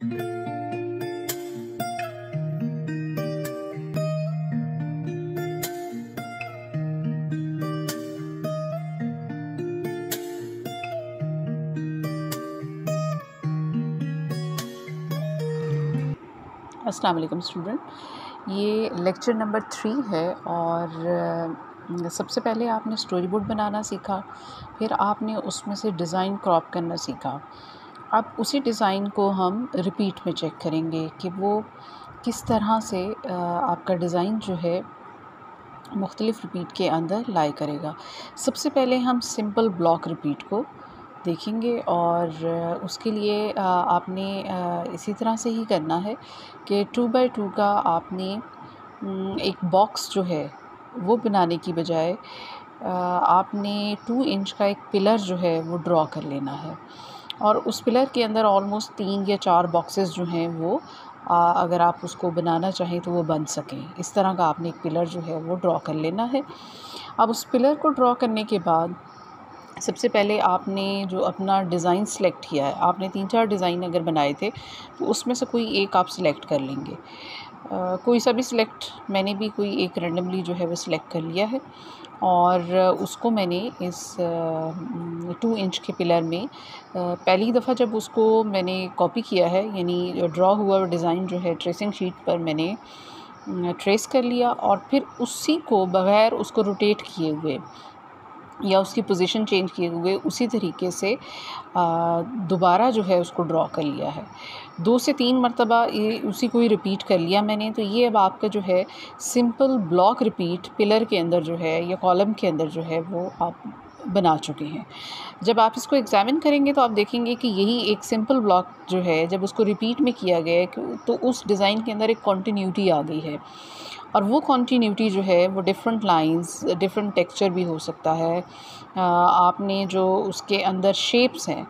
अस्सलाम वालेकुम स्टूडेंट, ये लेक्चर नंबर 3 है और सबसे पहले आपने स्टोरी बोर्ड बनाना सीखा, फिर आपने उसमें से डिज़ाइन क्रॉप करना सीखा। अब उसी डिज़ाइन को हम रिपीट में चेक करेंगे कि वो किस तरह से आपका डिज़ाइन जो है मुख्तलिफ़ रिपीट के अंदर लाई करेगा। सबसे पहले हम सिंपल ब्लॉक रिपीट को देखेंगे और उसके लिए आपने इसी तरह से ही करना है कि 2 बाय 2 का आपने एक बॉक्स जो है वो बनाने की बजाय आपने 2 इंच का एक पिलर जो है वो ड्रॉ कर लेना है और उस पिलर के अंदर ऑलमोस्ट 3 या 4 बॉक्सेस जो हैं वो अगर आप उसको बनाना चाहें तो वो बन सकें। इस तरह का आपने एक पिलर जो है वो ड्रॉ कर लेना है। अब उस पिलर को ड्रॉ करने के बाद सबसे पहले आपने जो अपना डिज़ाइन सेलेक्ट किया है, आपने 3-4 डिज़ाइन अगर बनाए थे तो उसमें से कोई एक आप सिलेक्ट कर लेंगे। कोई सा भी सिलेक्ट, मैंने भी कोई एक रैंडमली जो है वो सिलेक्ट कर लिया है और उसको मैंने इस 2 इंच के पिलर में पहली दफ़ा जब उसको मैंने कॉपी किया है, यानी ड्रॉ हुआ डिज़ाइन जो है ट्रेसिंग शीट पर मैंने ट्रेस कर लिया और फिर उसी को बग़ैर उसको रोटेट किए हुए या उसकी पोजीशन चेंज किए हुए उसी तरीके से दोबारा जो है उसको ड्रॉ कर लिया है। 2 से 3 मरतबा ये उसी को ही रिपीट कर लिया मैंने। तो ये अब आपका जो है सिंपल ब्लॉक रिपीट पिलर के अंदर जो है या कॉलम के अंदर जो है वो आप बना चुके हैं। जब आप इसको एग्ज़ामिन करेंगे तो आप देखेंगे कि यही एक सिंपल ब्लॉक जो है जब उसको रिपीट में किया गया है तो उस डिज़ाइन के अंदर एक कॉन्टीन्यूटी आ गई है और वो कॉन्टीन्यूटी जो है वो डिफरेंट लाइंस, डिफरेंट टेक्सचर भी हो सकता है। आपने जो उसके अंदर शेप्स हैं,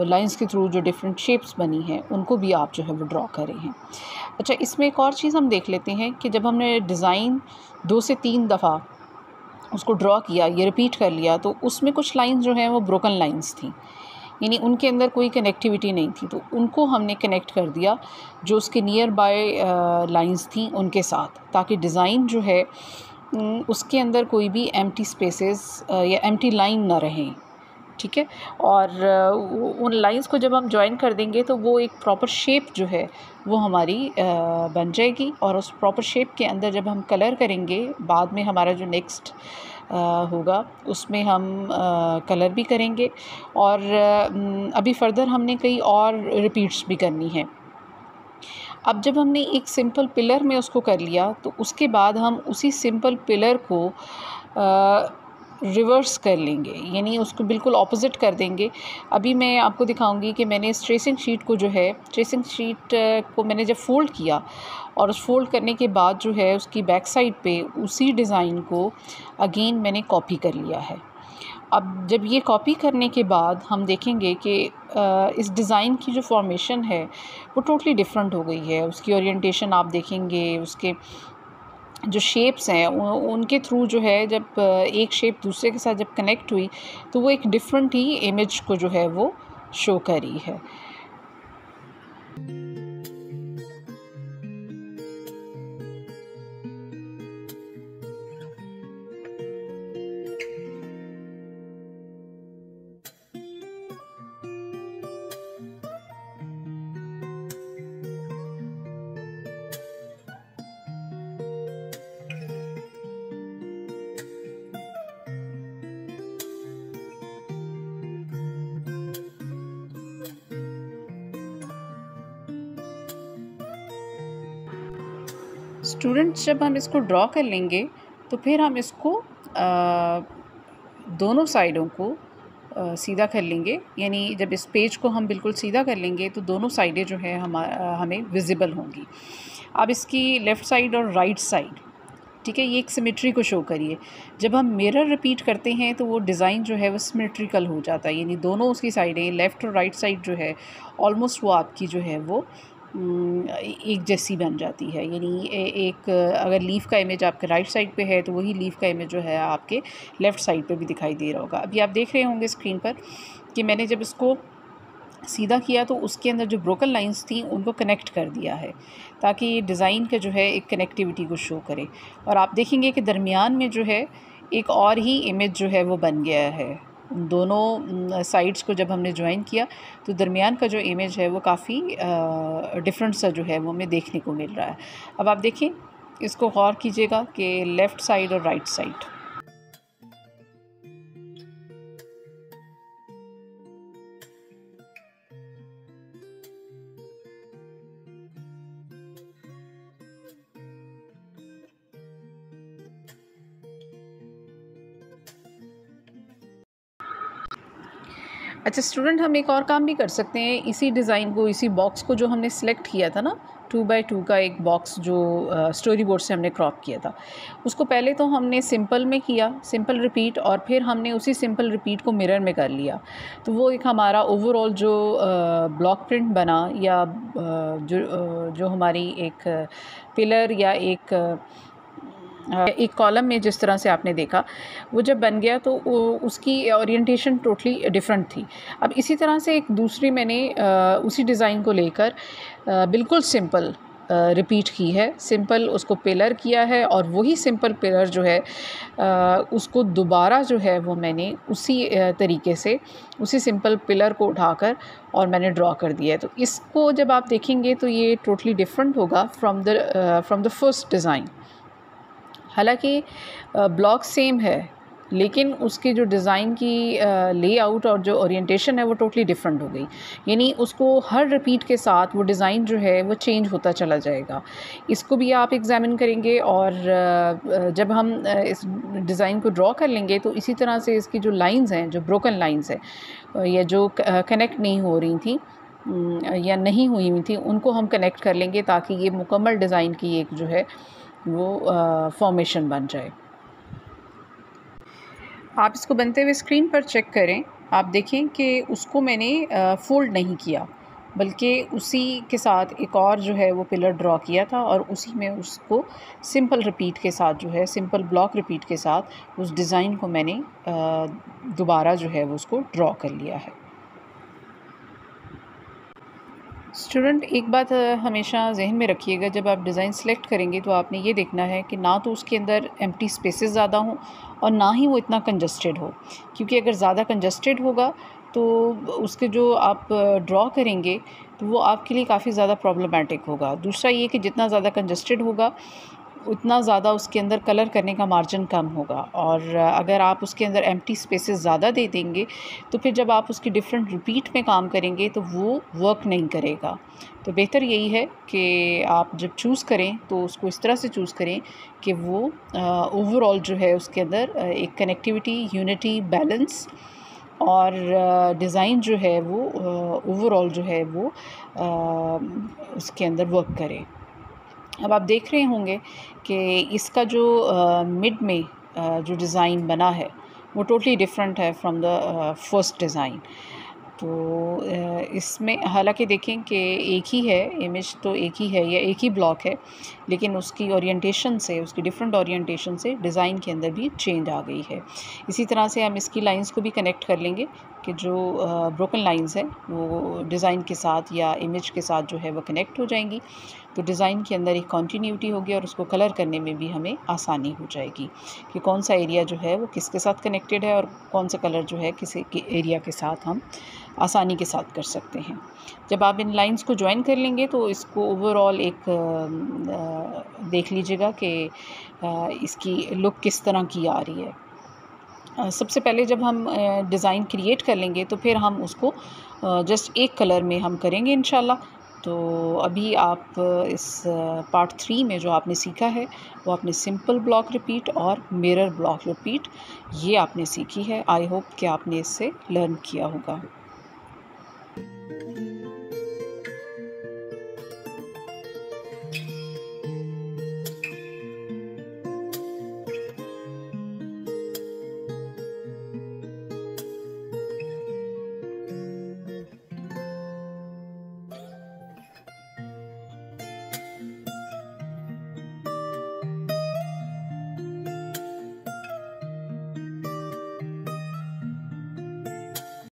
लाइंस के थ्रू जो डिफरेंट शेप्स बनी हैं उनको भी आप जो है वो ड्रॉ कर रहे हैं। अच्छा, इसमें एक और चीज़ हम देख लेते हैं कि जब हमने डिज़ाइन 2 से 3 दफ़ा उसको ड्रॉ किया, ये रिपीट कर लिया, तो उसमें कुछ लाइंस जो हैं वो ब्रोकन लाइंस थी, यानी उनके अंदर कोई कनेक्टिविटी नहीं थी। तो उनको हमने कनेक्ट कर दिया जो उसके नियर बाय लाइंस थी उनके साथ, ताकि डिज़ाइन जो है उसके अंदर कोई भी एम्प्टी स्पेसेस या एम्प्टी लाइन ना रहें। ठीक है, और उन लाइंस को जब हम जॉइन कर देंगे तो वो एक प्रॉपर शेप जो है वो हमारी बन जाएगी और उस प्रॉपर शेप के अंदर जब हम कलर करेंगे, बाद में हमारा जो नेक्स्ट होगा उसमें हम कलर भी करेंगे और अभी फ़र्दर हमने कई और रिपीट्स भी करनी है। अब जब हमने एक सिंपल पिलर में उसको कर लिया तो उसके बाद हम उसी सिंपल पिलर को रिवर्स कर लेंगे, यानी उसको बिल्कुल ऑपोजिट कर देंगे। अभी मैं आपको दिखाऊंगी कि मैंने इस ट्रेसिंग शीट को जो है, ट्रेसिंग शीट को मैंने जब फ़ोल्ड किया और उस फ़ोल्ड करने के बाद जो है उसकी बैक साइड पे उसी डिज़ाइन को अगेन मैंने कॉपी कर लिया है। अब जब ये कॉपी करने के बाद हम देखेंगे कि इस डिज़ाइन की जो फॉर्मेशन है वो टोटली डिफरेंट हो गई है। उसकी ओरिएंटेशन आप देखेंगे, उसके जो शेप्स हैं उनके थ्रू जो है जब एक शेप दूसरे के साथ जब कनेक्ट हुई तो वो एक डिफरेंट ही इमेज को जो है वो शो करी है। स्टूडेंट्स, जब हम इसको ड्रॉ कर लेंगे तो फिर हम इसको दोनों साइडों को सीधा कर लेंगे, यानी जब इस पेज को हम बिल्कुल सीधा कर लेंगे तो दोनों साइडें जो है हमें विजिबल होंगी। अब इसकी लेफ़्ट साइड और राइट साइड, ठीक है, ये एक सिमेट्री को शो करिए। जब हम मिरर रिपीट करते हैं तो वो डिज़ाइन जो है वो सिमेट्रिकल हो जाता है, यानी दोनों उसकी साइडें लेफ़्ट और राइट साइड जो है ऑलमोस्ट वो आपकी जो है वो एक जैसी बन जाती है। यानी एक अगर लीफ़ का इमेज आपके राइट साइड पे है तो वही लीफ़ का इमेज जो है आपके लेफ़्ट साइड पे भी दिखाई दे रहा होगा। अभी आप देख रहे होंगे स्क्रीन पर कि मैंने जब इसको सीधा किया तो उसके अंदर जो ब्रोकन लाइंस थी उनको कनेक्ट कर दिया है, ताकि ये डिज़ाइन का जो है एक कनेक्टिविटी को शो करे। और आप देखेंगे कि दरमियान में जो है एक और ही इमेज जो है वो बन गया है। दोनों साइड्स को जब हमने ज्वाइन किया तो दरमियान का जो इमेज है वो काफ़ी डिफरेंट सा जो है वो हमें देखने को मिल रहा है। अब आप देखें, इसको गौर कीजिएगा कि लेफ़्ट साइड और राइट साइड। अच्छा स्टूडेंट, हम एक और काम भी कर सकते हैं। इसी डिज़ाइन को, इसी बॉक्स को जो हमने सेलेक्ट किया था ना, 2x2 का एक बॉक्स जो स्टोरी बोर्ड से हमने क्रॉप किया था, उसको पहले तो हमने सिंपल में किया, सिंपल रिपीट, और फिर हमने उसी सिंपल रिपीट को मिरर में कर लिया। तो वो एक हमारा ओवरऑल जो ब्लॉक प्रिंट बना, या जो हमारी एक पिलर या एक कॉलम में जिस तरह से आपने देखा, वो जब बन गया तो उसकी ओरिएंटेशन टोटली डिफरेंट थी। अब इसी तरह से एक दूसरी मैंने उसी डिज़ाइन को लेकर बिल्कुल सिंपल रिपीट की है, सिंपल उसको पिलर किया है, और वही सिंपल पिलर जो है उसको दोबारा जो है वो मैंने उसी तरीके से उसी सिंपल पिलर को उठाकर और मैंने ड्रॉ कर दिया है। तो इसको जब आप देखेंगे तो ये टोटली डिफरेंट होगा फ्रॉम द फर्स्ट डिज़ाइन। हालांकि ब्लॉक सेम है, लेकिन उसकी जो डिज़ाइन की लेआउट और जो ओरिएंटेशन है वो टोटली डिफरेंट हो गई। यानी उसको हर रिपीट के साथ वो डिज़ाइन जो है वो चेंज होता चला जाएगा। इसको भी आप एग्ज़ामिन करेंगे, और जब हम इस डिज़ाइन को ड्रॉ कर लेंगे तो इसी तरह से इसकी जो लाइंस हैं, जो ब्रोकन लाइंस हैं या जो कनेक्ट नहीं हो रही थी या नहीं हुई हुई थी, उनको हम कनेक्ट कर लेंगे, ताकि ये मुकम्मल डिज़ाइन की एक जो है वो फॉर्मेशन बन जाए। आप इसको बनते हुए स्क्रीन पर चेक करें। आप देखें कि उसको मैंने फ़ोल्ड नहीं किया, बल्कि उसी के साथ एक और जो है वो पिलर ड्रॉ किया था, और उसी में उसको सिंपल रिपीट के साथ जो है, सिंपल ब्लॉक रिपीट के साथ उस डिज़ाइन को मैंने दोबारा जो है वो उसको ड्रॉ कर लिया है। स्टूडेंट, एक बात हमेशा जहन में रखिएगा, जब आप डिज़ाइन सेलेक्ट करेंगे तो आपने ये देखना है कि ना तो उसके अंदर एम्प्टी स्पेसेस ज़्यादा हों, और ना ही वो इतना कंजस्टेड हो, क्योंकि अगर ज़्यादा कंजस्टेड होगा तो उसके जो आप ड्रॉ करेंगे तो वो आपके लिए काफ़ी ज़्यादा प्रॉब्लमेटिक होगा। दूसरा ये कि जितना ज़्यादा कंजस्टेड होगा उतना ज़्यादा उसके अंदर कलर करने का मार्जिन कम होगा, और अगर आप उसके अंदर एम्प्टी स्पेसेस ज़्यादा दे देंगे तो फिर जब आप उसकी डिफरेंट रिपीट में काम करेंगे तो वो वर्क नहीं करेगा। तो बेहतर यही है कि आप जब चूज़ करें तो उसको इस तरह से चूज़ करें कि वो ओवरऑल जो है उसके अंदर एक कनेक्टिविटी, यूनिटी, बैलेंस और डिज़ाइन जो है वो ओवरऑल जो है वो उसके अंदर वर्क करे। अब आप देख रहे होंगे कि इसका जो मिड में जो डिज़ाइन बना है वो टोटली डिफरेंट है फ्रॉम द फर्स्ट डिज़ाइन। तो इसमें हालांकि देखें कि एक ही है, इमेज तो एक ही है या एक ही ब्लॉक है, लेकिन उसकी ओरिएंटेशन से, उसकी डिफरेंट ओरिएंटेशन से डिज़ाइन के अंदर भी चेंज आ गई है। इसी तरह से हम इसकी लाइंस को भी कनेक्ट कर लेंगे कि जो ब्रोकन लाइंस है वो डिज़ाइन के साथ या इमेज के साथ जो है वो कनेक्ट हो जाएंगी, तो डिज़ाइन के अंदर एक कॉन्टीन्यूटी होगी, और उसको कलर करने में भी हमें आसानी हो जाएगी कि कौन सा एरिया जो है वो किसके साथ कनेक्टेड है, और कौन सा कलर जो है किसी के एरिया के साथ हम आसानी के साथ कर सकते हैं। जब आप इन लाइंस को ज्वाइन कर लेंगे तो इसको ओवरऑल एक देख लीजिएगा कि इसकी लुक किस तरह की आ रही है। सबसे पहले जब हम डिज़ाइन क्रिएट कर लेंगे तो फिर हम उसको जस्ट एक कलर में हम करेंगे इंशाल्लाह। तो अभी आप इस पार्ट 3 में जो आपने सीखा है वो आपने सिंपल ब्लॉक रिपीट और मिरर ब्लॉक रिपीट ये आपने सीखी है। आई होप कि आपने इससे लर्न किया होगा।